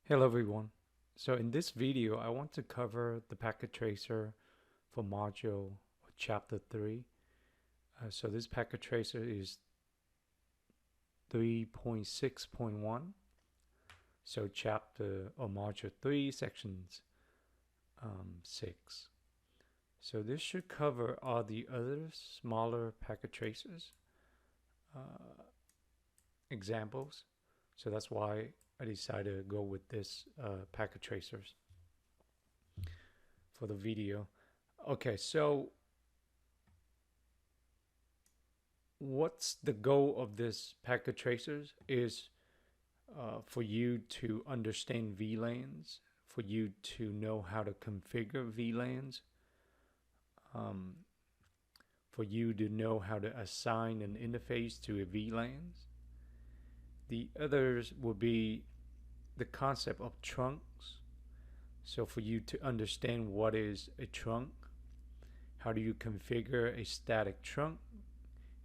Hello everyone. So in this video, I want to cover the packet tracer for module or chapter 3. So this packet tracer is 3.6.1. So chapter or module 3, sections 6. So this should cover all the other smaller packet tracers examples. So that's why I decided to go with this packet tracers for the video. Okay, so what's the goal of this packet tracers is for you to understand VLANs, for you to know how to configure VLANs, um, for you to know how to assign an interface to a VLANs. The others would be the concept of trunks. So for you to understand what is a trunk, how do you configure a static trunk,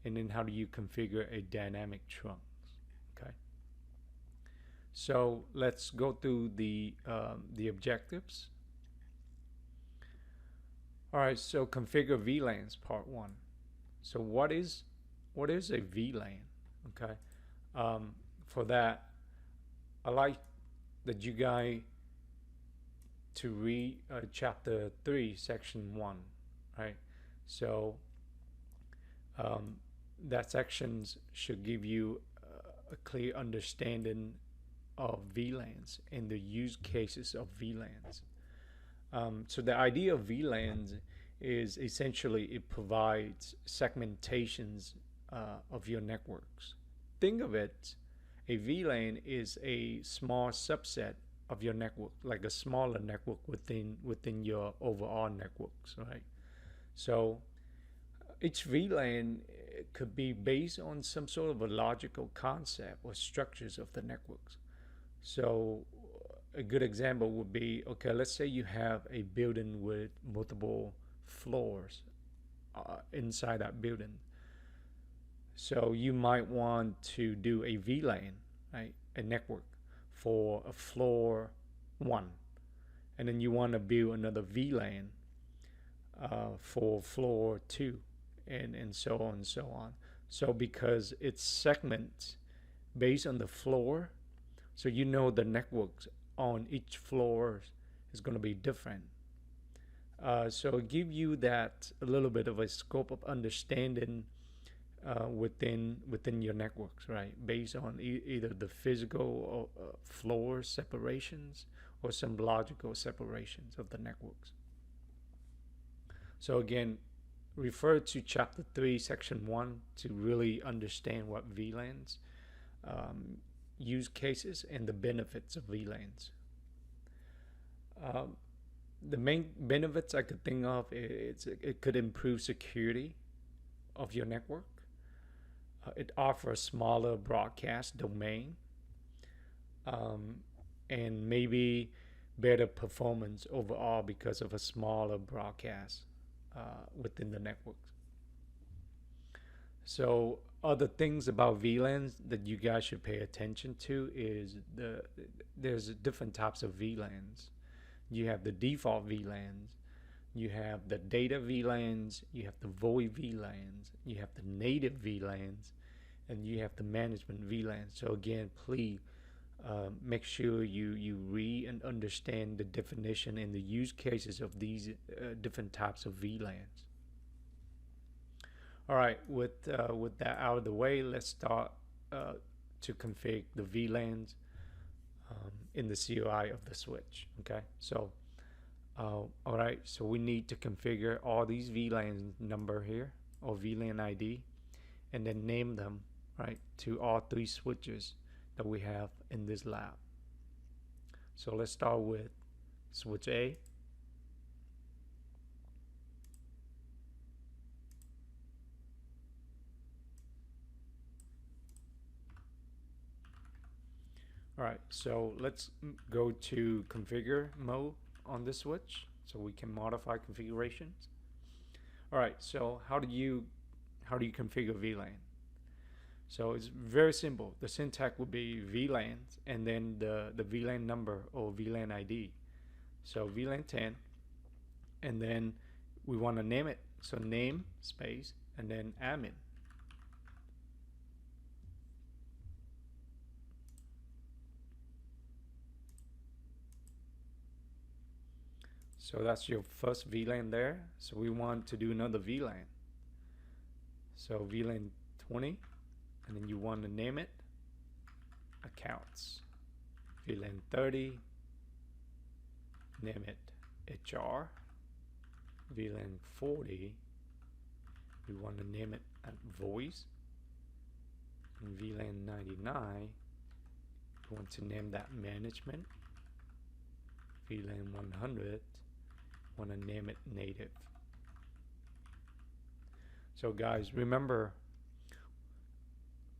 and then how do you configure a dynamic trunk. Okay. So let's go through the objectives. All right. So configure VLANs part 1. So what is a VLAN? Okay. For that, I like that you guys to read chapter 3, section 1. Right. So that sections should give you a clear understanding of VLANs and the use cases of VLANs. So the idea of VLANs is essentially it provides segmentations of your networks. Think of it, a VLAN is a small subset of your network, like a smaller network within your overall networks, right? So each VLAN could be based on some sort of a logical concept or structures of the networks. So a good example would be, okay, let's say you have a building with multiple floors inside that building. So you might want to do a VLAN, right? A network for a floor 1. And then you want to build another VLAN for floor 2, and so on and so on. So because it's segments based on the floor, so you know the networks on each floor is going to be different. So give you that a little bit of a scope of understanding within your networks, right? Based on either the physical floor separations or some logical separations of the networks. So again, refer to chapter 3, section 1 to really understand what VLANs, use cases, and the benefits of VLANs. The main benefits I could think of is it could improve security of your network. It offers a smaller broadcast domain, and maybe better performance overall because of a smaller broadcast within the network. So other things about VLANs that you guys should pay attention to is there's different types of VLANs. You have the default VLANs, you have the data VLANs, you have the void VLANs, you have the native VLANs, and you have the management VLANs. So again, please make sure you read and understand the definition and the use cases of these different types of VLANs. All right, with that out of the way, let's start to configure the VLANs in the CUI of the switch. Okay, so all right, so we need to configure all these VLAN number here or VLAN ID, and then name them right to all 3 switches that we have in this lab. So let's start with switch A. All right, so let's go to configure mode on this switch so we can modify configurations. All right, so how do you configure VLAN? So it's very simple. The syntax would be VLANs and then the VLAN number or VLAN ID. So VLAN 10, and then we want to name it. So name space and then admin. So that's your first VLAN there. So we want to do another VLAN. So VLAN 20, and then you want to name it accounts. VLAN 30, name it HR. VLAN 40, we want to name it voice. And VLAN 99, we want to name that management. VLAN 100, want to name it native. So guys, remember,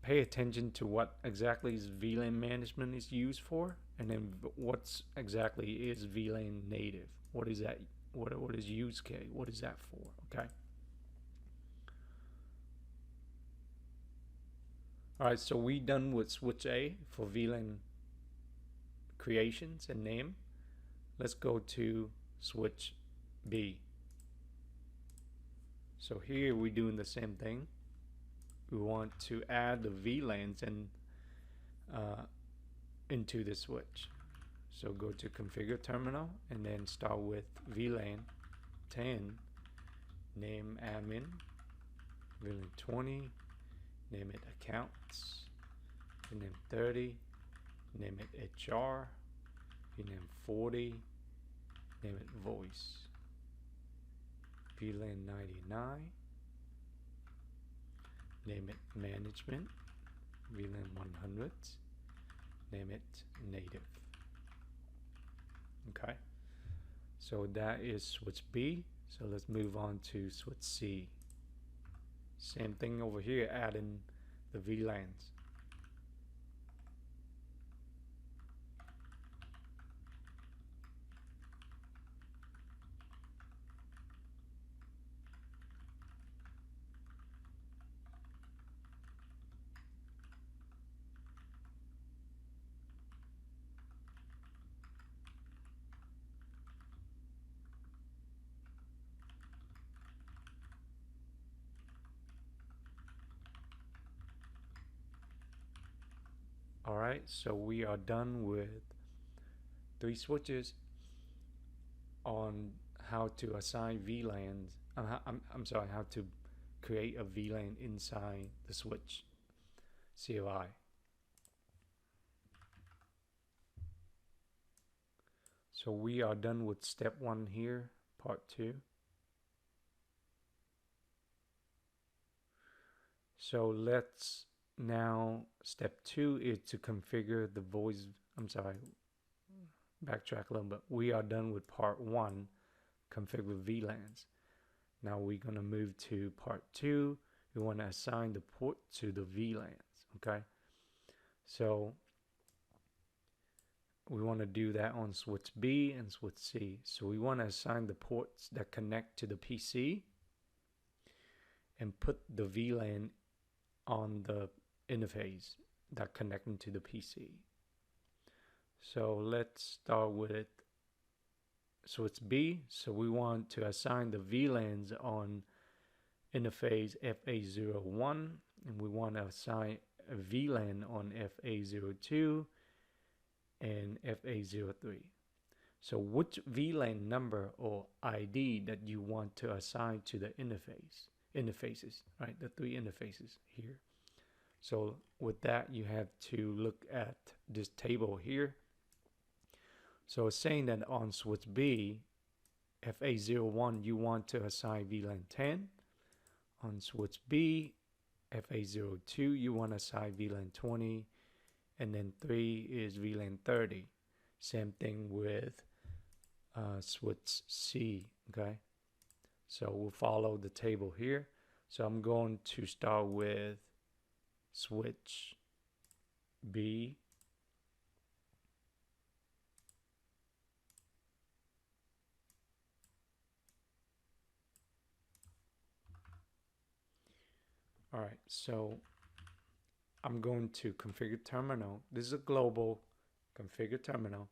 pay attention to what exactly is VLAN management is used for, and then what's exactly is VLAN native. What is that? What is use case? What is that for? Okay. All right, so we done with switch A for VLAN creations and name. Let's go to switch B. So here we're doing the same thing. We want to add the VLANs and into the switch. So go to configure terminal and then start with VLAN 10, name admin, VLAN 20, name it accounts, VLAN 30, name it HR, VLAN 40, name it voice, VLAN 99, name it management, VLAN 100, name it native. Okay, so that is switch B. So let's move on to switch C. Same thing over here, adding the VLANs. Alright, so we are done with 3 switches on how to assign VLANs. I'm sorry, how to create a VLAN inside the switch CLI. So we are done with step 1 here, part 2. So let's now, step 2 is to configure the voice. I'm sorry, backtrack a little bit. We are done with part 1, configure VLANs. Now we're going to move to part 2. We want to assign the port to the VLANs. Okay, so we want to do that on switch B and switch C. So we want to assign the ports that connect to the PC and put the VLAN on the interface that connecting to the PC. So let's start with switch B. So we want to assign the VLANs on interface FA01, and we want to assign a VLAN on FA02 and FA03. So which VLAN number or ID that you want to assign to the interfaces, right? The 3 interfaces here. So with that, you have to look at this table here. So it's saying that on switch B, FA01, you want to assign VLAN 10. On switch B, FA02, you want to assign VLAN 20. And then 3 is VLAN 30. Same thing with switch C, okay? So we'll follow the table here. So I'm going to start with switch B. All right, so I'm going to configure terminal. This is a global configure terminal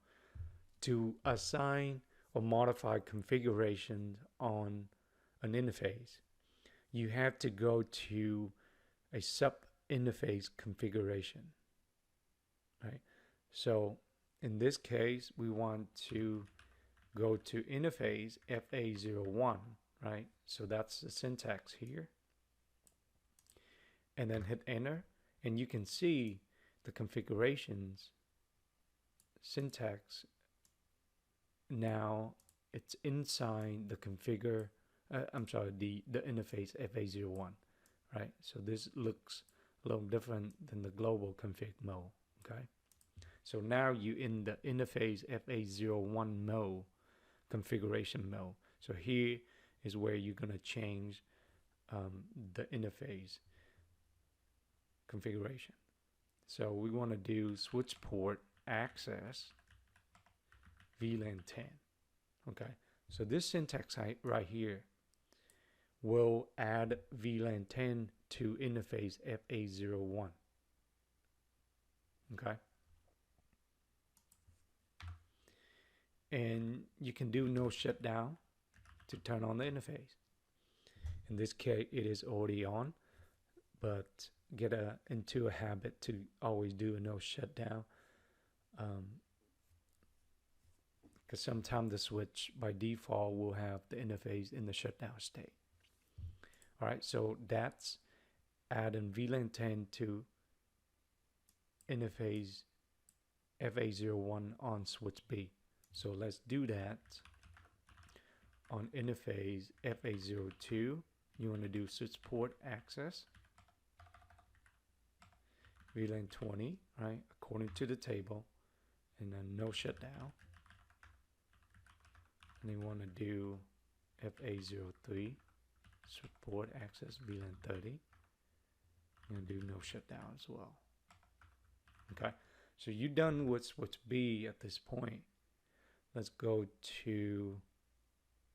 to assign or modify configurations on an interface. You have to go to a sub interface configuration, right? So in this case, we want to go to interface FA01, right? So that's the syntax here. And then hit enter, and you can see the configurations syntax. Now it's inside the configure, the interface FA01, right? So this looks a little different than the global config mode, okay? So now you in the interface FA01 mode, configuration mode. So here is where you're gonna change the interface configuration. So we want to do switch port access VLAN 10. Okay, so this syntax right here will add VLAN 10 to interface FA01. Okay, and you can do no shutdown to turn on the interface. In this case, it is already on, but get into a habit to always do a no shutdown, because sometimes the switch by default will have the interface in the shutdown state. All right, so that's adding VLAN 10 to interface FA01 on switch B. So let's do that. On interface FA02, you want to do switch port access VLAN 20, right, according to the table, and then no shutdown. And you want to do FA03, switch port access VLAN 30. You're going to do no shutdown as well. Okay, so you're done with switch B at this point. Let's go to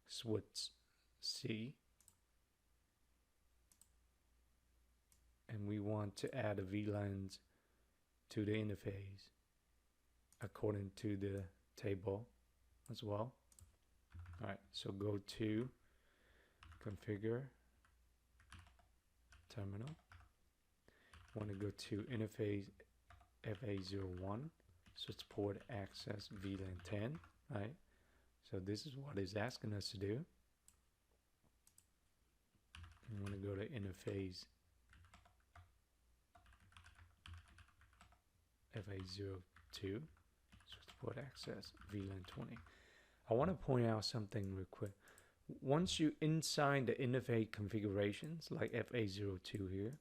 switch C. And we want to add a VLANs to the interface according to the table as well. All right, so go to configure terminal. Want to go to interface FA01, switch port access VLAN 10, right? So this is what it's asking us to do. You want to go to interface FA02, switch port access VLAN 20. I want to point out something real quick. Once you inside the interface configurations, like FA02 here,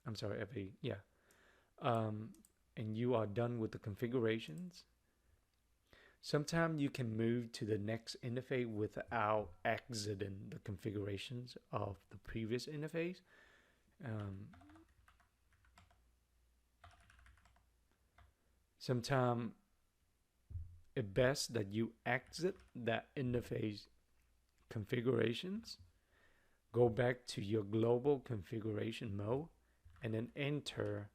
I'm sorry, and you are done with the configurations, sometimes you can move to the next interface without exiting the configurations of the previous interface. Sometimes it's best that you exit that interface configurations, go back to your global configuration mode, and then enter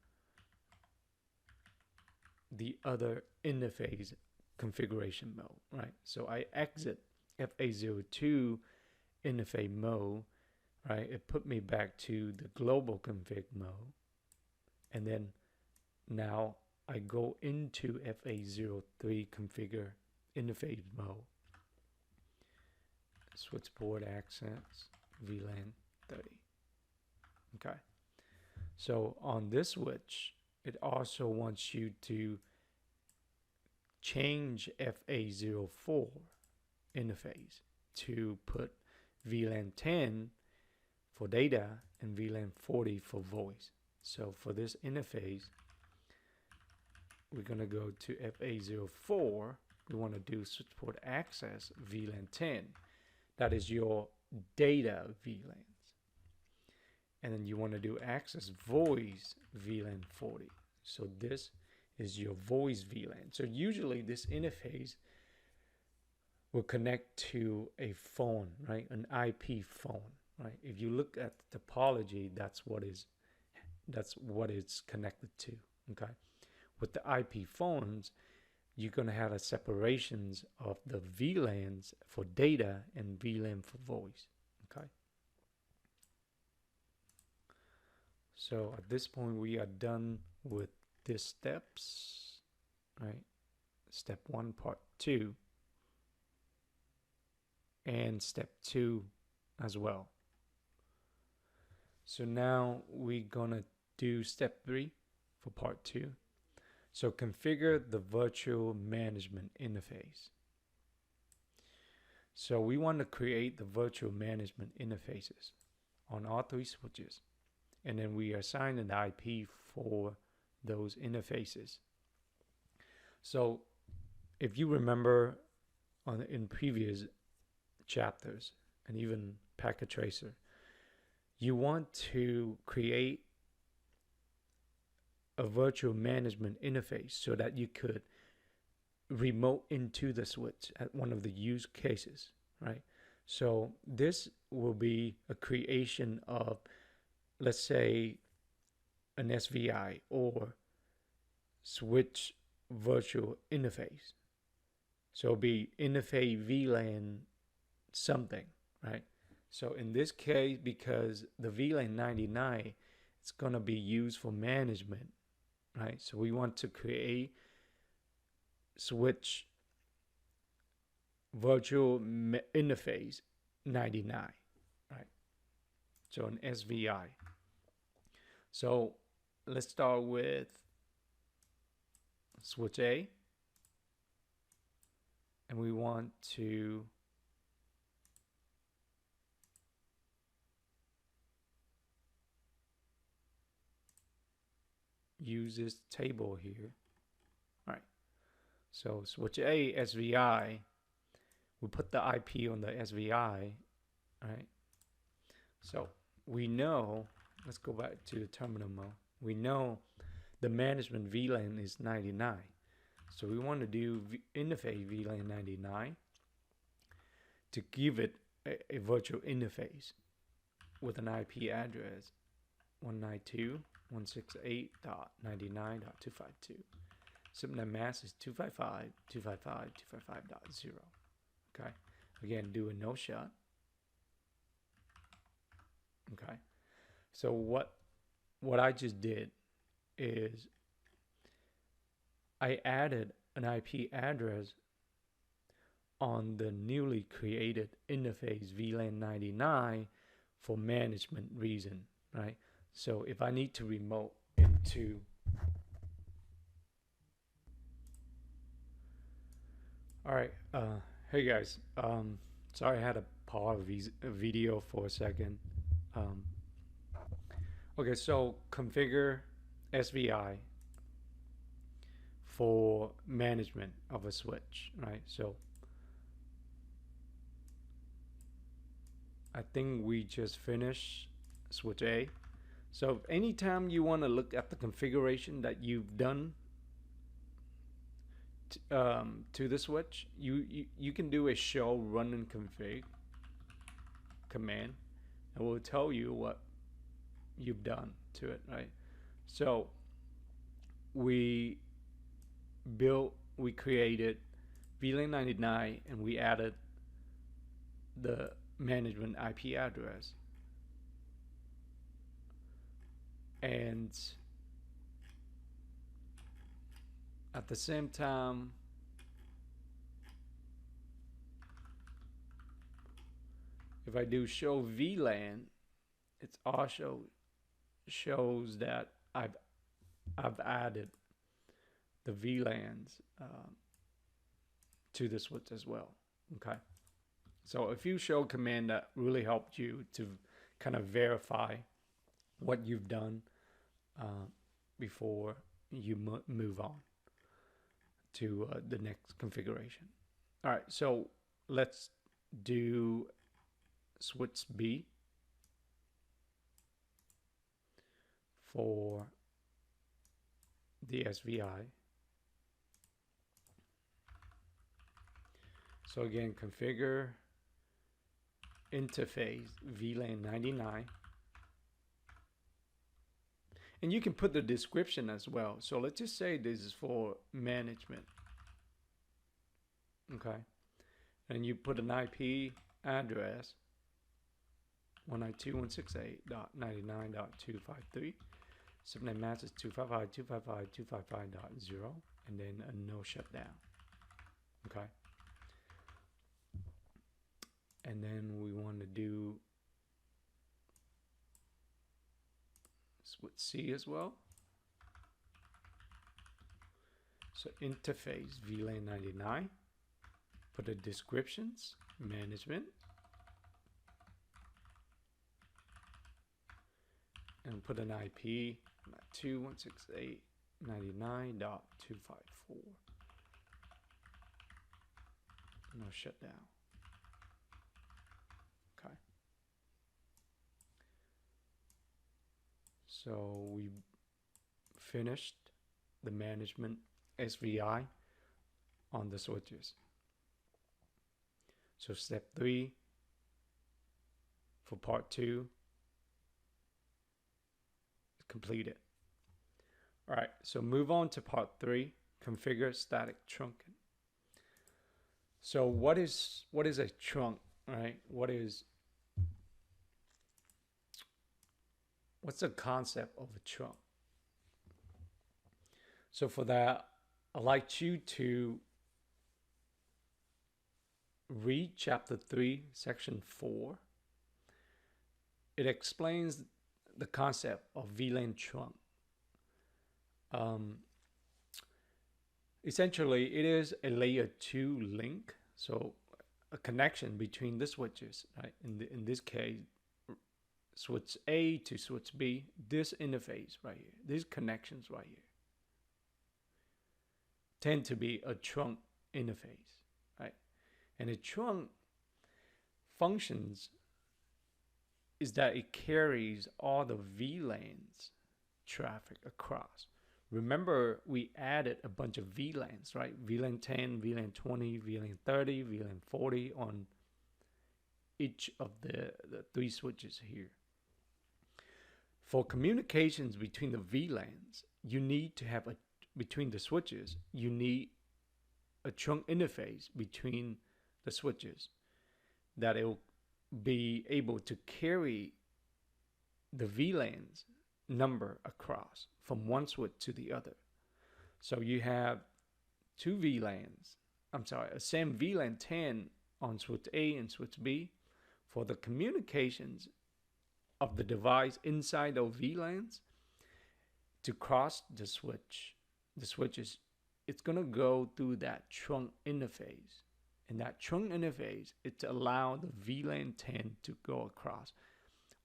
the other interface configuration mode, right? So I exit FA02 interface mode, right? It put me back to the global config mode, and then now I go into FA03 configure interface mode, switch port access VLAN 30. Okay, so on this switch, it also wants you to change FA04 interface to put VLAN 10 for data and VLAN 40 for voice. So for this interface, we're going to go to FA04. We want to do switch port access VLAN 10. That is your data VLANs. And then you want to do access voice VLAN 40. So this is your voice VLAN. So usually this interface will connect to a phone, right? An IP phone, right? If you look at the topology, that's what is That's what it's connected to. Okay. With the IP phones, you're going to have a separations of the VLANs for data and VLAN for voice. Okay. So at this point, we are done with these steps, right? Step 1, part 2, and step 2 as well. So now we're gonna do step 3 for part 2. So configure the virtual management interface. So we want to create the virtual management interfaces on all 3 switches, and then we assign an IP for those interfaces. So if you remember in previous chapters and even Packet Tracer, you want to create a virtual management interface so that you could remote into the switch at one of the use cases, right? So this will be a creation of, let's say, an SVI or switch virtual interface. So it'll be interface VLAN something, right? So in this case, because the VLAN 99, it's going to be used for management, right? So we want to create switch virtual interface 99, right? So an SVI. So let's start with switch A, and we want to use this table here. All right. So switch A, SVI, we put the IP on the SVI, right? So we know, let's go back to the terminal mode. We know the management VLAN is 99. So we want to do interface VLAN 99 to give it a virtual interface with an IP address 192.168.99.252. Subnet mask is 255.255.255.0. Okay. Again, do a no shut. Okay. So what I just did is I added an IP address on the newly created interface VLAN 99 for management reason, right? So if I need to remote into all right, hey guys, sorry I had to pause video for a second. Okay, so configure SVI for management of a switch, right? So I think we just finished switch A. So anytime you want to look at the configuration that you've done to the switch, you can do a show run and config command, and it will tell you what you've done to it, right? So we created VLAN 99 and we added the management IP address, and at the same time if I do show VLAN, it also shows that I've added the VLANs to the switch as well. Okay, so a few show command that really helped you to kind of verify what you've done before you move on to the next configuration. All right, so let's do switch B for the SVI. So again, configure interface VLAN 99. And you can put the description as well. So let's just say this is for management. Okay. And you put an IP address 192.168.99.253. Subnet mask is 255.255.255.0, and then a no shutdown. Okay. And then we want to do with C as well. So interface VLAN 99. Put the descriptions, management, and put an IP 2.168.99.254. No shutdown. Okay. So we finished the management SVI on the switches. So step 3 for part 2 is completed. All right, so move on to part 3, configure static trunking. So what is a trunk, right? What's the concept of a trunk? So for that, I'd like you to read chapter 3, section 4. It explains the concept of VLAN trunk. Essentially, it is a layer 2 link, so a connection between the switches, right? In this case, switch A to switch B, this interface right here, these connections right here, tend to be a trunk interface, right? And a trunk functions is that it carries all the VLANs traffic across. Remember, we added a bunch of VLANs, right? VLAN 10, VLAN 20, VLAN 30, VLAN 40 on each of the 3 switches here. For communications between the VLANs, you need to have between the switches, you need a trunk interface between the switches that it will be able to carry the VLANs number across from one switch to the other. So you have 2 VLANs, a same VLAN 10 on switch A and switch B. For the communications of the device inside those VLANs to cross the switches, it's going to go through that trunk interface. And that trunk interface, it allows the VLAN 10 to go across,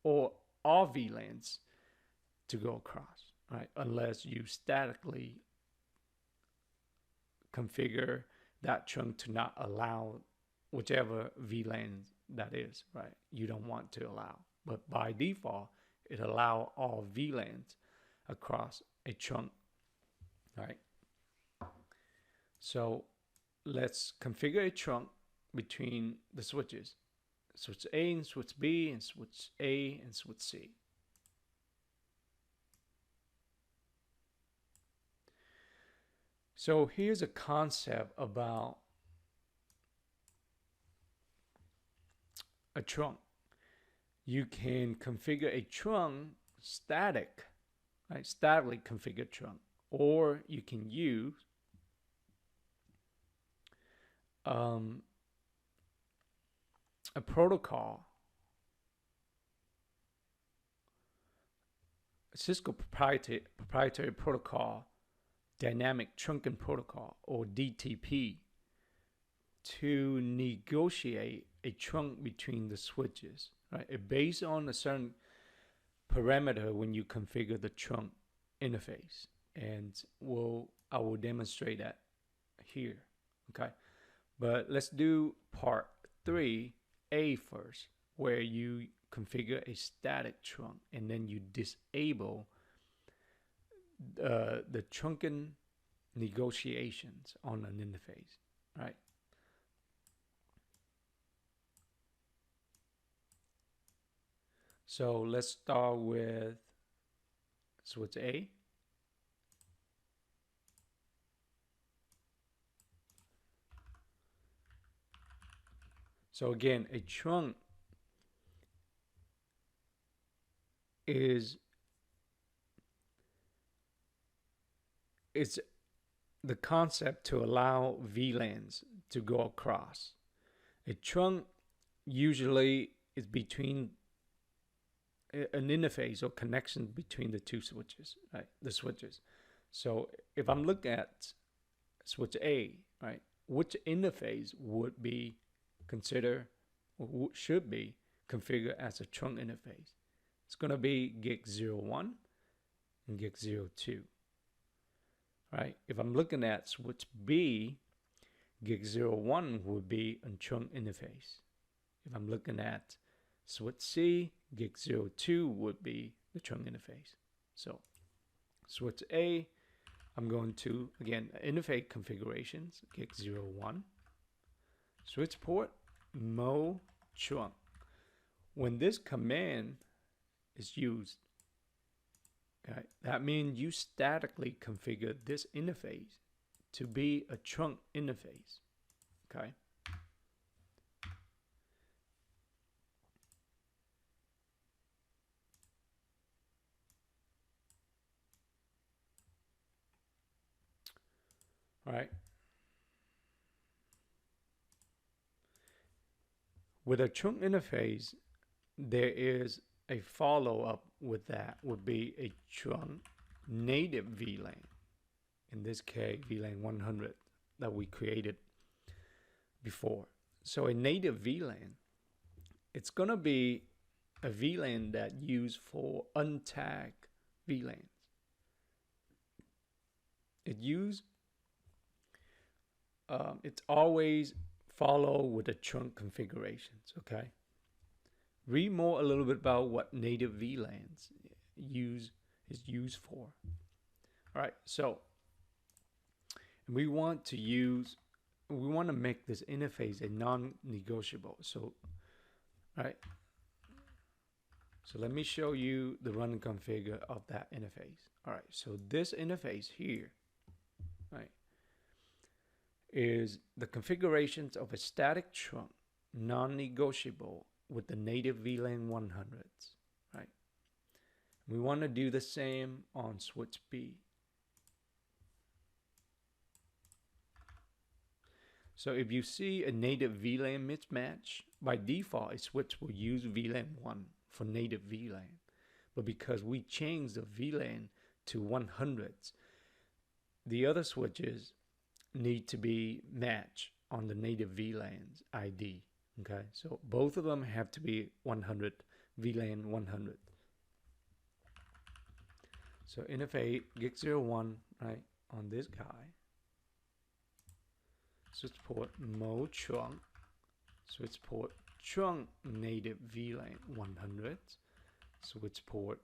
or all VLANs to go across, right? Unless you statically configure that trunk to not allow whichever VLAN that is, right? You don't want to allow. But by default, it allows all VLANs across a trunk, right? So let's configure a trunk between the switches. Switch A and switch B, and switch A and switch C. So here's a concept about a trunk. You can configure a trunk static, right? Statically configure trunk, or you can use a protocol, a Cisco proprietary protocol, dynamic trunking protocol, or DTP, to negotiate a trunk between the switches, right? It based on a certain parameter when you configure the trunk interface, and I will demonstrate that here, okay? But let's do part 3A first, where you configure a static trunk and then you disable the trunking negotiations on an interface, right? So let's start with switch A. So again, a trunk is it's the concept to allow VLANs to go across. A trunk usually is between an interface or connection between the two switches, right? The switches. So if I'm looking at switch A, right, which interface would be considered or should be configured as a trunk interface? It's going to be gig 01 and gig 02, right? If I'm looking at switch B, gig 01 would be a trunk interface. If I'm looking at switch C, gig 02 would be the trunk interface. So switch A, I'm going to, again, interface configurations, gig 01, switch port, mo trunk. When this command is used, okay, that means you statically configure this interface to be a trunk interface, okay? All right. With a trunk interface, there is a follow-up with that would be a trunk native VLAN. In this case, VLAN 100 that we created before. So a native VLAN, it's going to be a VLAN that used for untagged VLANs. It's always follow with the trunk configurations, okay? Read more a little bit about what native VLANs is used for. All right, so we want to make this interface a non-negotiable. So, all right. So let me show you the run configure of that interface. All right, so this interface here, right, is the configurations of a static trunk, non-negotiable with the native VLAN 100s, right? We want to do the same on switch B. So if you see a native VLAN mismatch, by default, a switch will use VLAN 1 for native VLAN. But because we changed the VLAN to 100s, the other switches need to be matched on the native VLAN's ID. Okay, so both of them have to be 100, VLAN 100. So interface gig 01, right, on this guy. Switch port mo trunk, switch port trunk native VLAN 100, switch port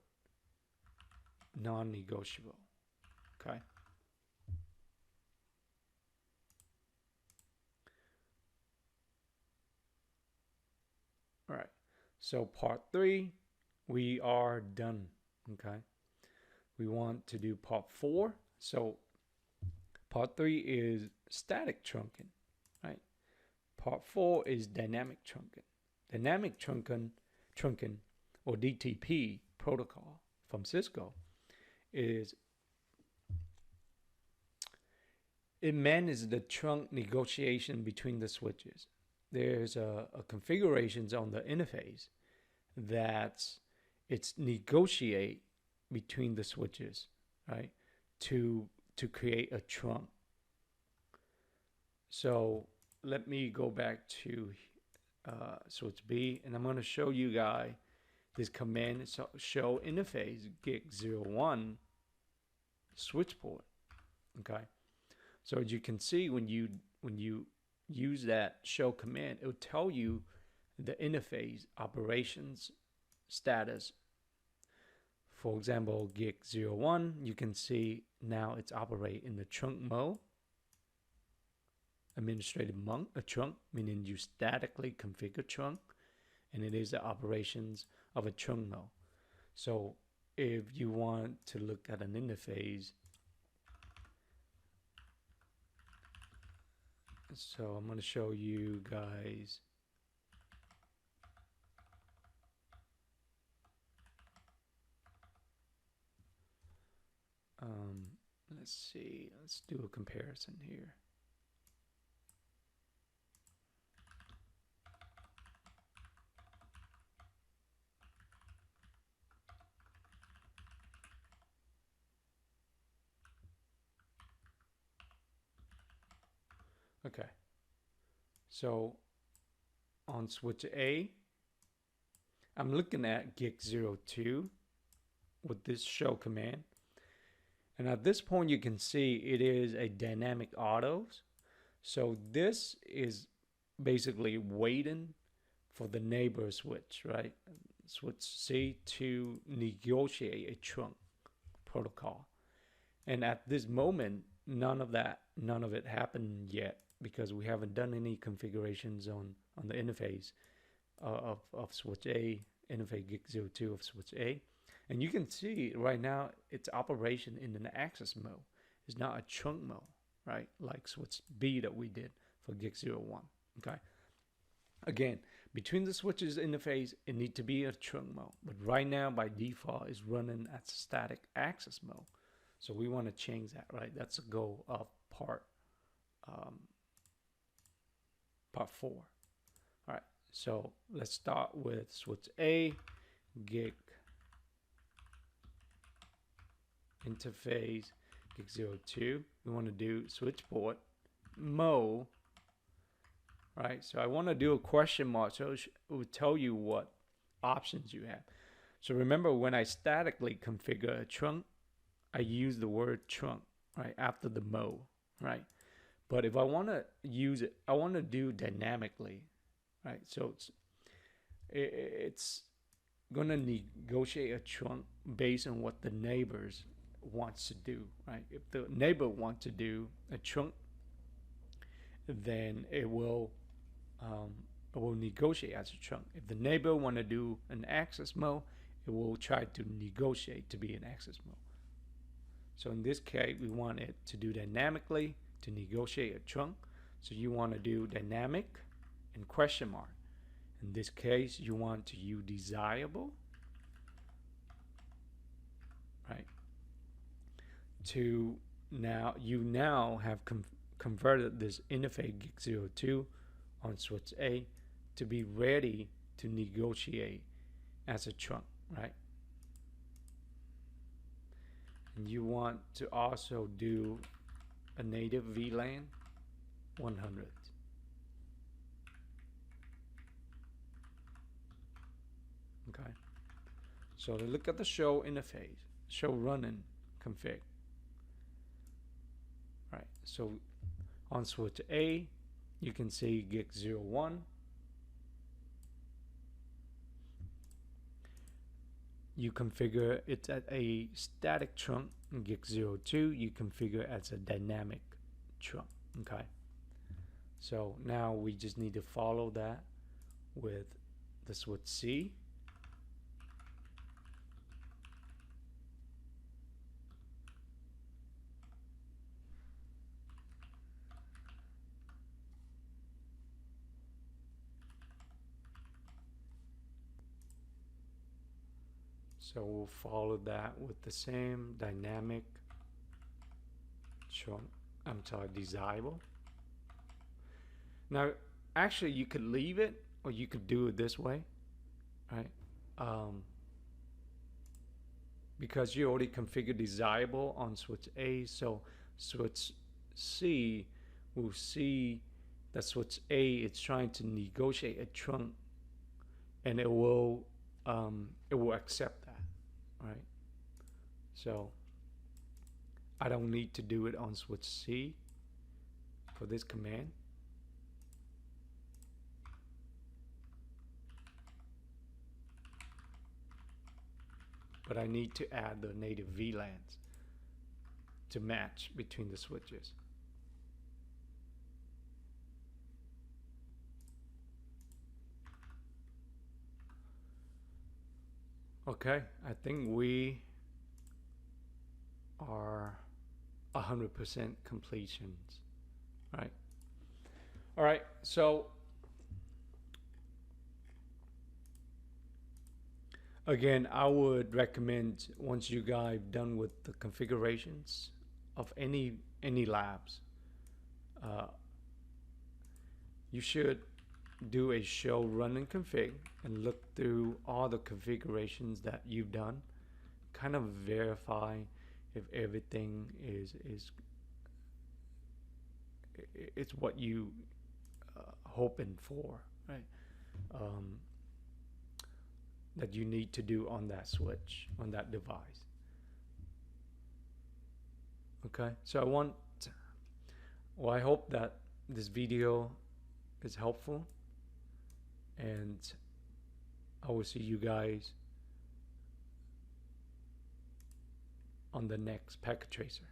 non-negotiable. Okay. All right. So part 3, we are done. Okay. We want to do part 4. So part 3 is static trunking, right? Part 4 is dynamic trunking. Dynamic trunking or DTP protocol from Cisco is it manages the trunk negotiation between the switches. There's a configurations on the interface that it's negotiate between the switches, right, to create a trunk. So let me go back to switch B, and I'm going to show you guys this command. So show interface gig 01 switch port. Okay, so as you can see, when you use that show command, it will tell you the interface operations status. For example, gig 01, you can see now it's operate in the trunk mode. Administrative monk, a trunk, meaning you statically configure trunk, and it is the operations of a trunk mode. So if you want to look at an interface, so I'm going to show you guys. Let's see, let's do a comparison here. Okay, so on switch A, I'm looking at gig02 with this show command. And at this point, you can see it is a dynamic autos. So this is basically waiting for the neighbor switch, right? Switch C to negotiate a trunk protocol. And at this moment, none of it happened yet because we haven't done any configurations on the interface of switch A, interface gig02 of switch A. And you can see right now its operation in an access mode. It's not a trunk mode, right? Like switch B that we did for gig01. Okay. Again, between the switches interface, it needs to be a trunk mode. But right now, by default, it's running at static access mode. So we want to change that, right? That's the goal of part 4. All right. So let's start with switch A, gig interface gig02. We want to do switch port mode, right? So I want to do a question mark so it will tell you what options you have. So remember, when I statically configure a trunk, I use the word trunk right after the mode, right? But if I want to use it, I want to do dynamically, right? So it's going to negotiate a trunk based on what the neighbors wants to do, right? If the neighbor wants to do a trunk, then it will negotiate as a trunk. If the neighbor want to do an access mode, it will try to negotiate to be an access mode. So in this case, we want it to do dynamically to negotiate a trunk. So you want to do dynamic and question mark. In this case, you want to use desirable, right? To you now have converted this interface gig02 on switch A to be ready to negotiate as a trunk, right? And you want to also do a native VLAN 100. Okay. So look at the show interface, show running config. Right. So on switch A, you can see gig01. You configure it at a static trunk. In gig02, you configure as a dynamic trunk. Okay. So now we just need to follow that with the switch C. So we'll follow that with the same dynamic trunk. I'm sorry, desirable. Now, actually, you could leave it, or you could do it this way, right? Because you already configured desirable on switch A, so switch C will see that switch A is trying to negotiate a trunk, and it will accept that, right? So I don't need to do it on switch C for this command. But I need to add the native VLANs to match between the switches. Okay, I think we are 100% completions, right? All right, so again, I would recommend once you guys done with the configurations of any labs, uh, you should do a show run and config and look through all the configurations that you've done, kind of verify if everything is it's what you hoping for, right? Um, that you need to do on that switch, on that device. Okay, so I hope that this video is helpful, and I will see you guys on the next packet tracer.